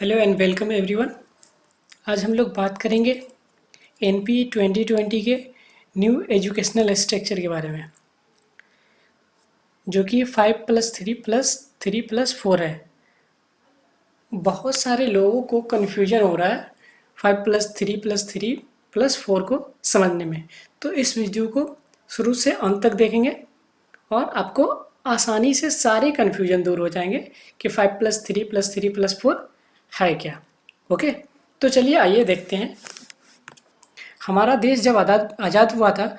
Hello and welcome everyone. आज हम लोग बात करेंगे एनपी 2020 के न्यू एजुकेशनल स्ट्रक्चर के बारे में, जो कि 5+3+3+4 है। बहुत सारे लोगों को कन्फ्यूजन हो रहा है 5+3+3+4 को समझने में। तो इस वीडियो को शुरू से अंत तक देखेंगे और आपको आसानी से सारे कन्फ्यूजन दूर हो जाएंगे कि 5+3+3+4 है क्या। ओके, तो चलिए आइए देखते हैं। हमारा देश जब आज़ाद हुआ था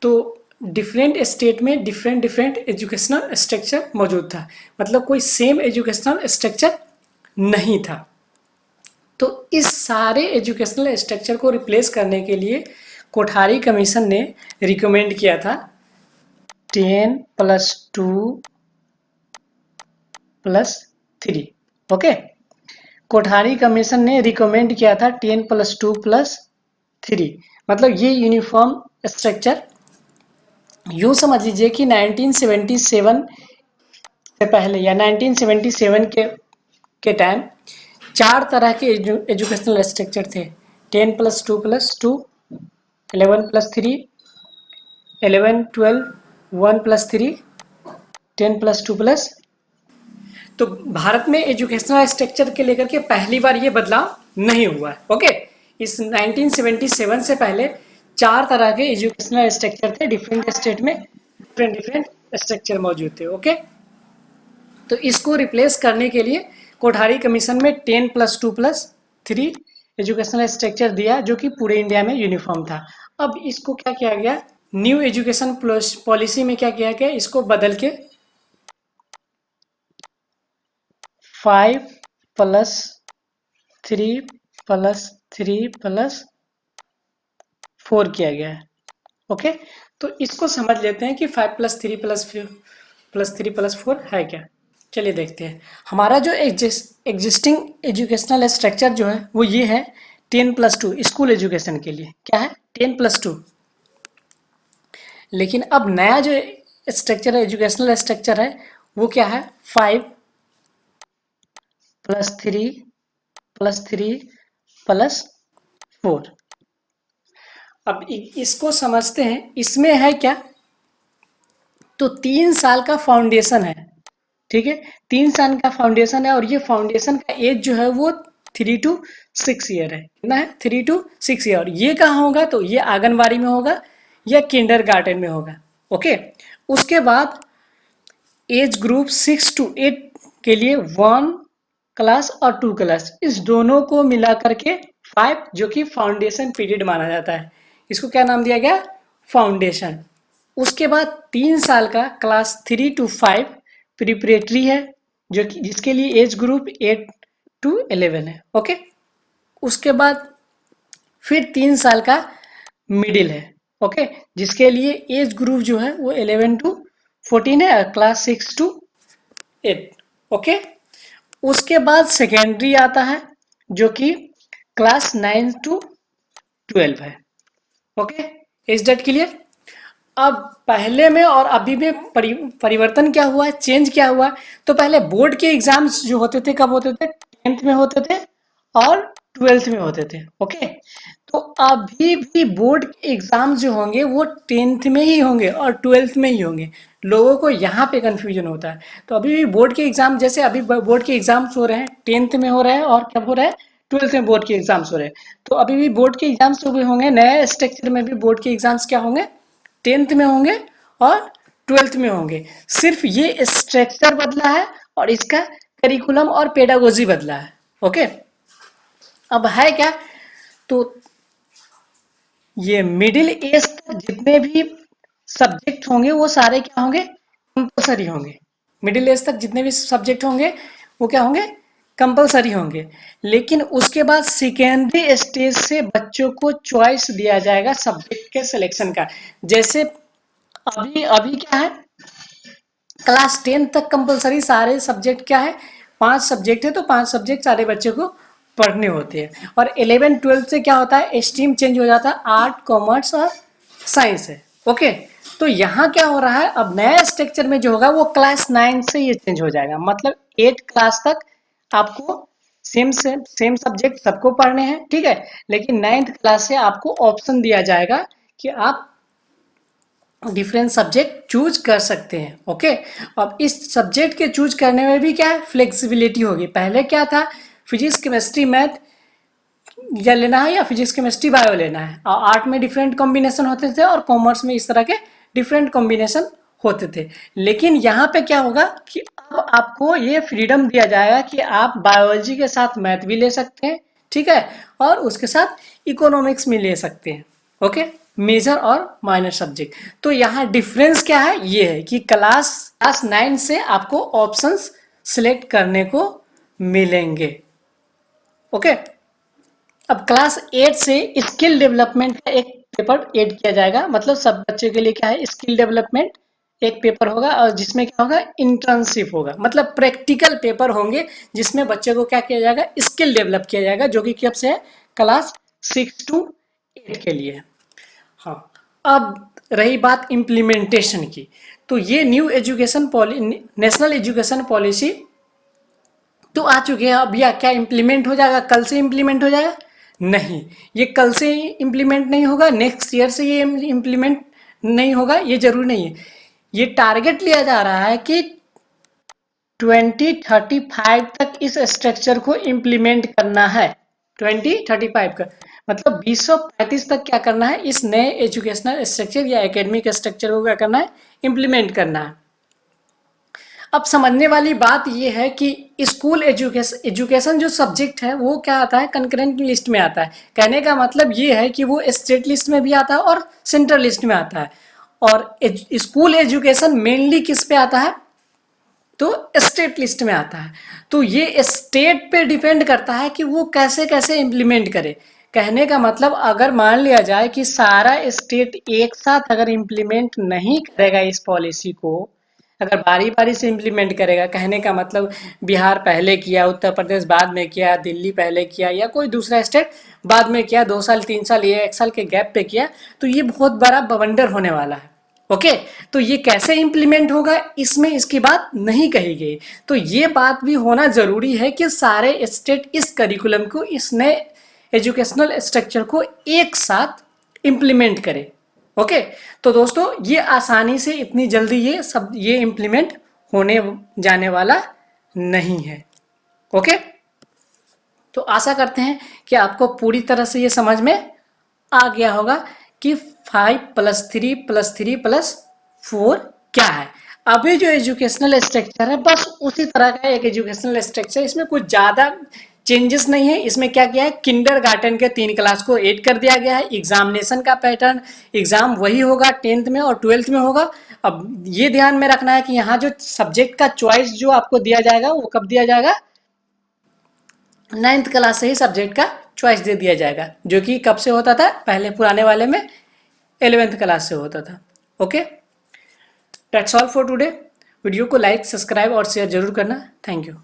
तो डिफरेंट स्टेट में डिफरेंट डिफरेंट एजुकेशनल स्ट्रक्चर मौजूद था, मतलब कोई सेम एजुकेशनल स्ट्रक्चर नहीं था। तो इस सारे एजुकेशनल स्ट्रक्चर को रिप्लेस करने के लिए कोठारी कमीशन ने रिकमेंड किया था 10+2+3। ओके, कोठारी कमीशन ने रिकमेंड किया था 10+2+3, मतलब ये यूनिफॉर्म स्ट्रक्चर। यूँ समझ लीजिए कि 1977 से पहले या 1977 के टाइम 4 तरह के एजुकेशनल स्ट्रक्चर थे। 10+2+2, 11+3, 11-12, 1+3, 10+2+। तो भारत में एजुकेशनल स्ट्रक्चर के लेकर के पहली बार ये बदलाव नहीं हुआ है। ओके, इस 1977 से पहले 4 तरह के एजुकेशनल स्ट्रक्चर थे, डिफरेंट स्टेट में डिफरेंट डिफरेंट स्ट्रक्चर मौजूद थे। ओके, तो इसको रिप्लेस करने के लिए कोठारी कमीशन में 10+2+3 एजुकेशनल स्ट्रक्चर दिया, जो कि पूरे इंडिया में यूनिफॉर्म था। अब इसको क्या किया गया, न्यू एजुकेशन पॉलिसी में क्या किया गया, इसको बदल के 5+3+3+4 किया गया है। ओके, तो इसको समझ लेते हैं कि 5+3+3+4 है क्या। चलिए देखते हैं। हमारा जो एग्जिस्टिंग एजुकेशनल स्ट्रक्चर जो है वो ये है 10+2 स्कूल एजुकेशन के लिए। क्या है? 10+2। लेकिन अब नया जो स्ट्रक्चर है, एजुकेशनल स्ट्रक्चर है, वो क्या है? 5+3+3+4। अब इसको समझते हैं, इसमें है क्या, तो 3 साल का फाउंडेशन है। ठीक है, 3 साल का फाउंडेशन है और ये फाउंडेशन का एज जो है वो 3 to 6 ईयर है। कितना है? 3 to 6 ईयर। ये कहाँ होगा, तो ये आंगनबाड़ी में होगा या किंडरगार्टन में होगा। ओके, उसके बाद एज ग्रुप 6 to 8 के लिए 1 क्लास और 2 क्लास, इस दोनों को मिला करके 5, जो कि फाउंडेशन पीरियड माना जाता है। इसको क्या नाम दिया गया? फाउंडेशन। उसके बाद 3 साल का क्लास 3 to 5 प्रिपरेटरी है, जो कि जिसके लिए एज ग्रुप 8 to 11 है। ओके, उसके बाद फिर 3 साल का मिडिल है। ओके, जिसके लिए एज ग्रुप जो है वो 11 to 14 है, क्लास 6 to 8। ओके, उसके बाद सेकेंडरी आता है, जो कि क्लास 9 to 12 है। Okay, is that clear? अब पहले में और अभी में परिवर्तन क्या हुआ है, चेंज क्या हुआ? तो पहले बोर्ड के एग्जाम्स जो होते थे, कब होते थे? 10th में होते थे और 12th में होते थे। ओके, तो अभी भी बोर्ड के एग्जाम जो होंगे वो 10th में ही होंगे और 12th में ही होंगे। लोगों को यहाँ पे कंफ्यूजन होता है। तो अभी भी बोर्ड के एग्जाम, जैसे अभी बोर्ड के एग्जाम्स हो रहे हैं 10th में हो रहे हैं और कब हो रहा है? 12th में बोर्ड के एग्जाम्स हो रहे हैं। तो अभी भी बोर्ड के एग्जाम्स जो भी होंगे, नए स्ट्रक्चर में भी बोर्ड के एग्जाम्स क्या होंगे? 10th में होंगे और 12th में होंगे। सिर्फ ये स्ट्रक्चर बदला है और इसका करिकुलम और पेडागोजी बदला है। ओके, अब है क्या, तो ये मिडिल एज तक जितने भी सब्जेक्ट होंगे वो सारे क्या होंगे? कंपलसरी होंगे। मिडिल एज तक जितने भी सब्जेक्ट होंगे वो क्या होंगे? कंपलसरी होंगे। लेकिन उसके बाद सेकेंडरी स्टेज से बच्चों को चॉइस दिया जाएगा सब्जेक्ट के सिलेक्शन का। जैसे अभी अभी क्या है, क्लास 10 तक कंपलसरी सारे सब्जेक्ट क्या है? 5 सब्जेक्ट है, तो 5 सब्जेक्ट सारे बच्चे को पढ़ने होते हैं। और 11-12 से क्या होता है? स्ट्रीम चेंज हो जाता है, आर्ट, कॉमर्स और साइंस है। ओके, तो यहाँ क्या हो रहा है, अब नया स्ट्रक्चर में जो होगा वो क्लास 9 से ये चेंज हो जाएगा, मतलब 8 क्लास तक आपको सेम सब्जेक्ट सबको पढ़ने हैं, ठीक है, लेकिन 9th क्लास से आपको ऑप्शन दिया जाएगा कि आप डिफरेंट सब्जेक्ट चूज कर सकते हैं। ओके, अब इस सब्जेक्ट के चूज करने में भी क्या है, फ्लेक्सिबिलिटी होगी। पहले क्या था, फिजिक्स केमिस्ट्री मैथ या लेना है, या फिजिक्स केमिस्ट्री बायो लेना है, और आर्ट में डिफरेंट कॉम्बिनेशन होते थे और कॉमर्स में इस तरह के डिफरेंट कॉम्बिनेशन होते थे। लेकिन यहाँ पे क्या होगा कि अब आपको ये फ्रीडम दिया जाएगा कि आप बायोलॉजी के साथ मैथ भी ले सकते हैं, ठीक है, और उसके साथ इकोनॉमिक्स में ले सकते हैं। ओके, मेजर और माइनर सब्जेक्ट। तो यहाँ डिफरेंस क्या है, ये है कि क्लास 9 से आपको ऑप्शंस सिलेक्ट करने को मिलेंगे। ओके, अब क्लास 8 से स्किल डेवलपमेंट का एक पेपर ऐड किया जाएगा, मतलब सब बच्चों के लिए क्या है, स्किल डेवलपमेंट एक पेपर होगा, और जिसमें क्या होगा, इंटर्नशिप होगा, मतलब प्रैक्टिकल पेपर होंगे जिसमें बच्चे को क्या किया जाएगा, स्किल डेवलप किया जाएगा, जो कि कब से है, क्लास 6 to 8 के लिए। हाँ, अब रही बात इम्प्लीमेंटेशन की, तो ये new education national education policy तो आ चुके हैं। अब यह क्या इम्प्लीमेंट हो जाएगा, कल से इम्प्लीमेंट हो जाएगा? नहीं, ये कल से इम्प्लीमेंट नहीं होगा, नेक्स्ट ईयर से ये इम्प्लीमेंट नहीं होगा, ये जरूरी नहीं है। ये टारगेट लिया जा रहा है कि 2035 तक इस स्ट्रक्चर को इम्प्लीमेंट करना है। 2035 का मतलब 2035 तक क्या करना है, इस नए एजुकेशनल स्ट्रक्चर या एकेडमिक स्ट्रक्चर को क्या करना है, इम्प्लीमेंट करना है। अब समझने वाली बात यह है कि स्कूल एजुकेशन जो सब्जेक्ट है वो क्या आता है, कंकरेंट लिस्ट में आता है। कहने का मतलब ये है कि वो स्टेट लिस्ट में भी आता है और सेंट्रल लिस्ट में आता है। और स्कूल एजुकेशन मेनली किस पे आता है, तो स्टेट लिस्ट में आता है। तो ये स्टेट पे डिपेंड करता है कि वो कैसे कैसे इम्प्लीमेंट करे। कहने का मतलब अगर मान लिया जाए कि सारा स्टेट एक साथ अगर इम्प्लीमेंट नहीं करेगा इस पॉलिसी को, अगर बारी बारी से इम्प्लीमेंट करेगा, कहने का मतलब बिहार पहले किया, उत्तर प्रदेश बाद में किया, दिल्ली पहले किया, या कोई दूसरा स्टेट बाद में किया, 2 साल 3 साल या 1 साल के गैप पे किया, तो ये बहुत बड़ा बवंडर होने वाला है। ओके, तो ये कैसे इंप्लीमेंट होगा, इसमें इसकी बात नहीं कही गई। तो ये बात भी होना जरूरी है कि सारे स्टेट इस करिकुलम को, इस नए एजुकेशनल स्ट्रक्चर को एक साथ इंप्लीमेंट करें। ओके, तो दोस्तों ये आसानी से इतनी जल्दी ये इंप्लीमेंट होने जाने वाला नहीं है। ओके, तो आशा करते हैं कि आपको पूरी तरह से ये समझ में आ गया होगा कि 5+3+3+4 क्या है। अभी जो एजुकेशनल स्ट्रक्चर है बस उसी तरह का एक एजुकेशनल स्ट्रक्चर, इसमें कुछ ज़्यादा चेंजेस नहीं है। इसमें क्या किया है, किंडरगार्टन के 3 क्लास को ऐड कर दिया गया है। एग्जामिनेशन का पैटर्न, एग्जाम वही होगा, 10th में और 12th में होगा। अब ये ध्यान में रखना है कि यहाँ जो सब्जेक्ट का चॉइस जो आपको दिया जाएगा वो कब दिया जाएगा, 9th क्लास से ही सब्जेक्ट का चॉइस दे दिया जाएगा, जो कि कब से होता था, पहले पुराने वाले में 11th क्लास से होता था। Okay, that's all for today. Video को लाइक, सब्सक्राइब और शेयर जरूर करना। Thank you.